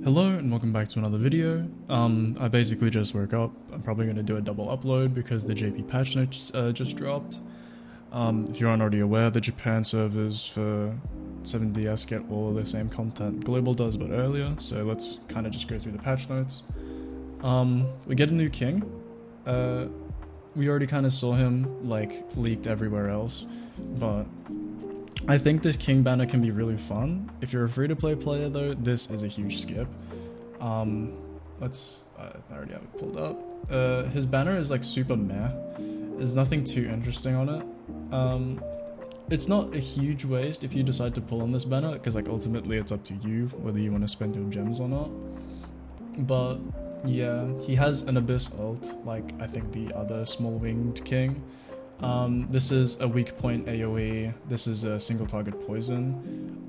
Hello and welcome back to another video. I basically just woke up. I'm probably going to do a double upload because the JP patch notes just dropped. If you aren't already aware, the Japan servers for 7DS get all of the same content global does but earlier, so let's kind of just go through the patch notes. We get a new king. We already kind of saw him like leaked everywhere else, but I think this king banner can be really fun. If you're a free-to-play player though, this is a huge skip. I already have it pulled up. His banner is like super meh. There's nothing too interesting on it. It's not a huge waste if you decide to pull on this banner, because like ultimately it's up to you whether you want to spend your gems or not. But yeah, he has an abyss ult, like I think the other small-winged king. This is a weak point AoE, this is a single target poison.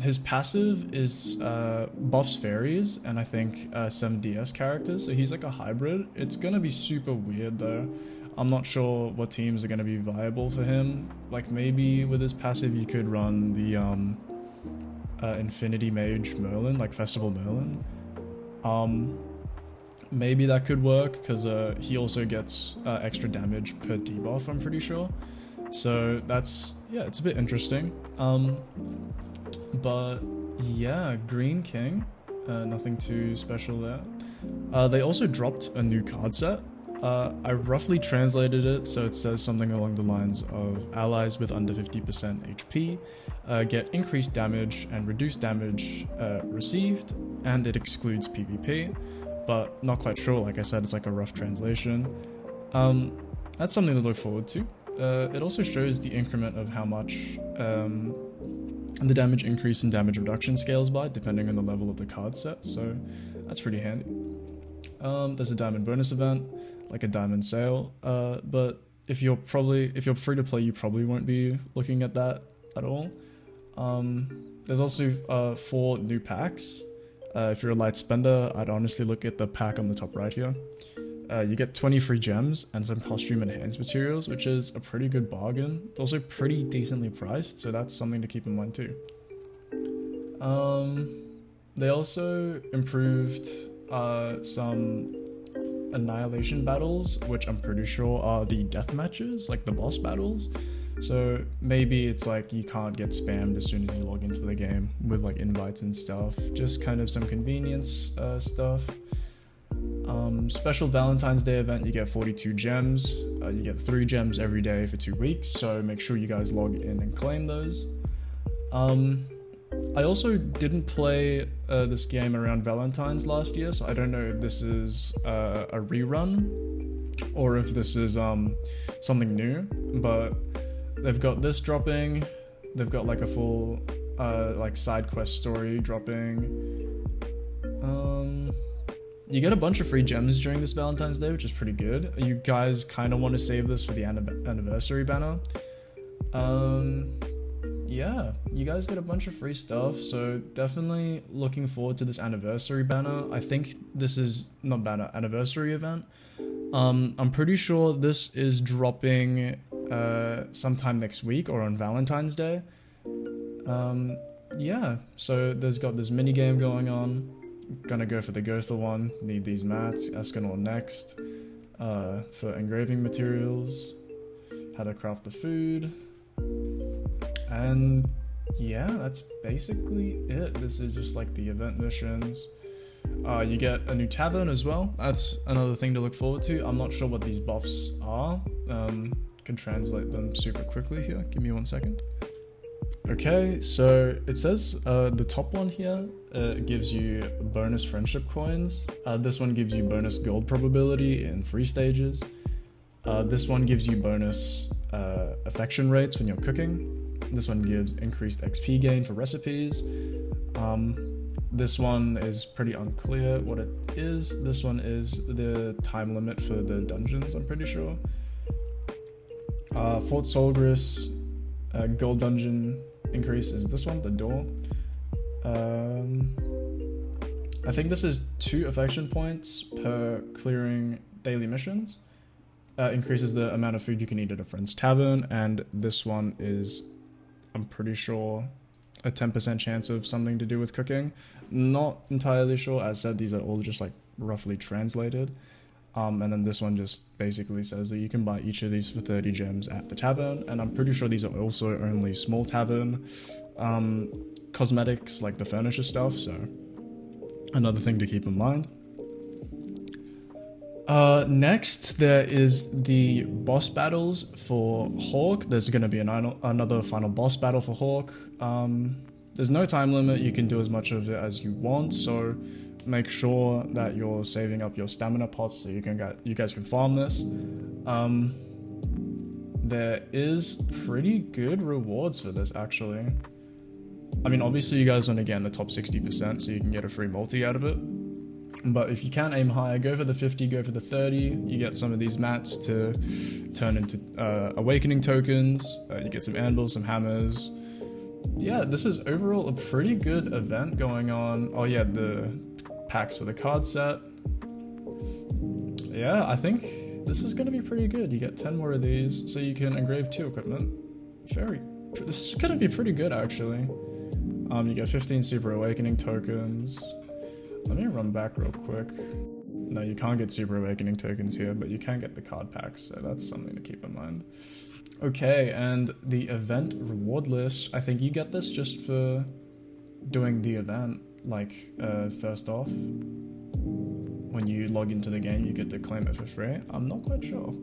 His passive is buffs fairies and I think 7DS characters, so he's like a hybrid. It's gonna be super weird though. I'm not sure what teams are gonna be viable for him. Like maybe with his passive you could run the Infinity Mage Merlin, like Festival Merlin. Maybe that could work, because he also gets extra damage per debuff, I'm pretty sure. So that's, yeah, it's a bit interesting. But yeah, Green King, nothing too special there. They also dropped a new card set. I roughly translated it, so it says something along the lines of allies with under 50% HP get increased damage and reduced damage received, and it excludes PvP. But not quite sure, like I said, it's like a rough translation. That's something to look forward to. It also shows the increment of how much the damage increase and damage reduction scales by, depending on the level of the card set, so that's pretty handy. There's a diamond bonus event, like a diamond sale, but if you're free to play, you probably won't be looking at that at all. There's also 4 new packs. If you're a light spender, I'd honestly look at the pack on the top right here. You get 20 free gems and some costume enhanced materials, which is a pretty good bargain. It's also pretty decently priced, so that's something to keep in mind too. They also improved some annihilation battles, which I'm pretty sure are the death matches, like the boss battles. So maybe it's like you can't get spammed as soon as you log into the game with like invites and stuff, just kind of some convenience stuff. Special Valentine's Day event, you get 42 gems. You get 3 gems every day for 2 weeks, so make sure you guys log in and claim those. I also didn't play this game around Valentine's last year, so I don't know if this is a rerun or if this is something new, but they've got this dropping. They've got like a full like side quest story dropping. You get a bunch of free gems during this Valentine's Day, which is pretty good. You guys kind of want to save this for the anniversary banner. Yeah, you guys get a bunch of free stuff, so definitely looking forward to this anniversary banner. I think this is not banner, anniversary event. I'm pretty sure this is dropping sometime next week or on Valentine's Day. Yeah, so there's got this mini game going on. Gonna go for the Gotha one. Need these mats. Escanor next. For engraving materials. How to craft the food. And yeah, that's basically it. This is just like the event missions. You get a new tavern as well. That's another thing to look forward to. I'm not sure what these buffs are. Can translate them super quickly here. Give me 1 second. Okay, so it says the top one here gives you bonus friendship coins. This one gives you bonus gold probability in free stages. This one gives you bonus affection rates when you're cooking. This one gives increased XP gain for recipes. This one is pretty unclear what it is. This one is the time limit for the dungeons, I'm pretty sure. Fort Solgris gold dungeon increase is this one, the door. I think this is 2 affection points per clearing daily missions. Increases the amount of food you can eat at a friend's tavern, and this one is, I'm pretty sure, a 10% chance of something to do with cooking. Not entirely sure. As said, these are all just like roughly translated. And then this one just basically says that you can buy each of these for 30 gems at the tavern, and I'm pretty sure these are also only small tavern cosmetics, like the furniture stuff, so another thing to keep in mind. Next, there is the boss battles for Hawk. There's going to be another final boss battle for Hawk. There's no time limit, you can do as much of it as you want, so make sure that you're saving up your stamina pots so you guys can farm this. There is pretty good rewards for this, actually. I mean, obviously you guys want to get in the top 60% so you can get a free multi out of it. But if you can aim higher, go for the 50, go for the 30. You get some of these mats to turn into awakening tokens. You get some anvils, some hammers. Yeah, this is overall a pretty good event going on. Oh yeah, the packs for the card set. Yeah, I think this is going to be pretty good. You get 10 more of these, so you can engrave 2 equipment. This is going to be pretty good, actually. You get 15 Super Awakening tokens. Let me run back real quick. No, you can't get Super Awakening tokens here, but you can get the card packs, so that's something to keep in mind. Okay, and the event reward list. I think you get this just for doing the event, like, first off. When you log into the game, you get to claim it for free. I'm not quite sure.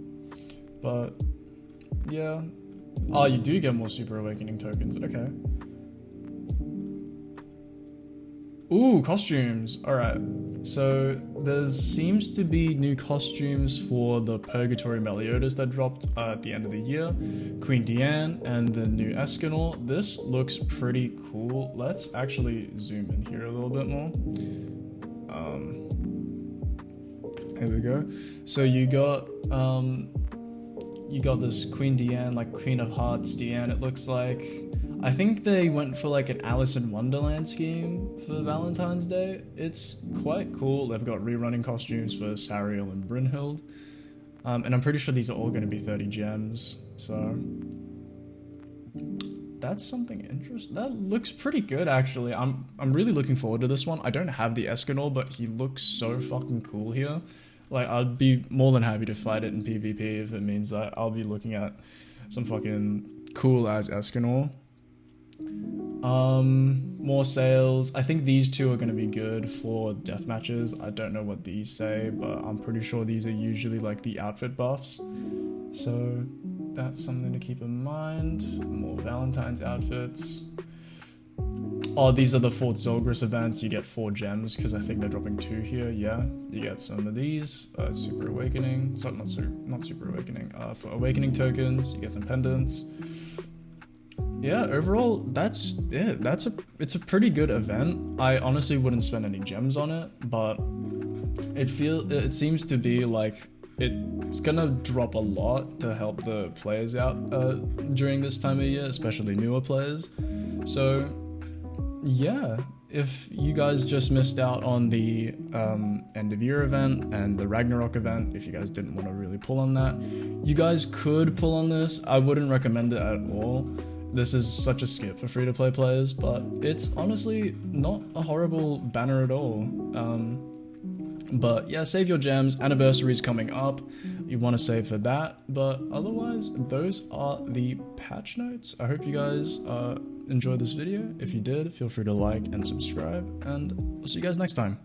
But, yeah. Oh, you do get more Super Awakening tokens, okay. Ooh, costumes. Alright. So, there seems to be new costumes for the Purgatory Meliodas that dropped at the end of the year. Queen Diane and the new Escanor. This looks pretty cool. Let's actually zoom in here a little bit more. Here we go. So you got this Queen Diane, like Queen of Hearts Diane, it looks like. I think they went for like an Alice in Wonderland scheme for Valentine's Day. It's quite cool. They've got rerunning costumes for Sariel and Brynhild. And I'm pretty sure these are all going to be 30 gems. So that's something interesting. That looks pretty good, actually. I'm really looking forward to this one. I don't have the Escanor, but he looks so fucking cool here. Like, I'd be more than happy to fight it in PvP if it means that I'll be looking at some fucking cool as Escanor. More sales. I think these two are going to be good for death matches. I don't know what these say, but I'm pretty sure these are usually like the outfit buffs. So that's something to keep in mind. More Valentine's outfits. Oh, these are the Fort Zolgris events. You get 4 gems because I think they're dropping 2 here. Yeah, you get some of these. Super Awakening. So not Super Awakening. For Awakening tokens, you get some pendants. Yeah, overall, that's it. It's a pretty good event. I honestly wouldn't spend any gems on it, but it seems to be like it's gonna drop a lot to help the players out during this time of year, especially newer players. So yeah, if you guys just missed out on the end of year event and the Ragnarok event, if you guys didn't want to really pull on that, you guys could pull on this. I wouldn't recommend it at all. This is such a skip for free-to-play players, but it's honestly not a horrible banner at all. But yeah, save your gems. Anniversary's coming up. You want to save for that. But otherwise, those are the patch notes. I hope you guys enjoyed this video. If you did, feel free to like and subscribe. And I'll see you guys next time.